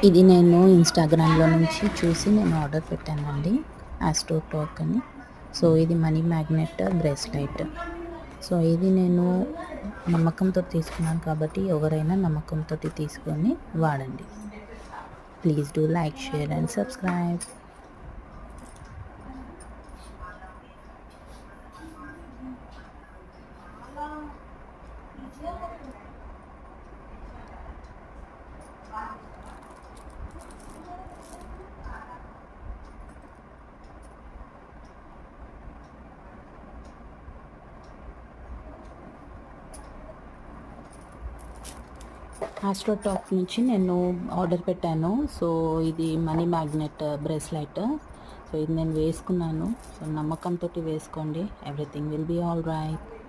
ఇది నేను ఇన్‌స్టాగ్రామ్‌లో నుంచి చూసి నేను ఆర్డర్ పెట్టానండి. ఆస్ట్రో క్లాక్ అని. సో, ఇది మనీ మ్యాగ్నెట్ బ్రేస్‌లైట్. సో, ఇది నేను నమ్మకంతో తీసుకున్నాను కాబట్టి ఎవరైనా నమ్మకంతోటి తీసుకొని వాడండి. Please do like, share and subscribe. Astro Top నుంచి నేను ఆర్డర్ పెట్టాను. సో, ఇది మనీ మ్యాగ్నెట్ బ్రేస్లైట్. సో, ఇది నేను వేసుకున్నాను. సో, నమ్మకంతోటి వేసుకోండి. Everything will be all right.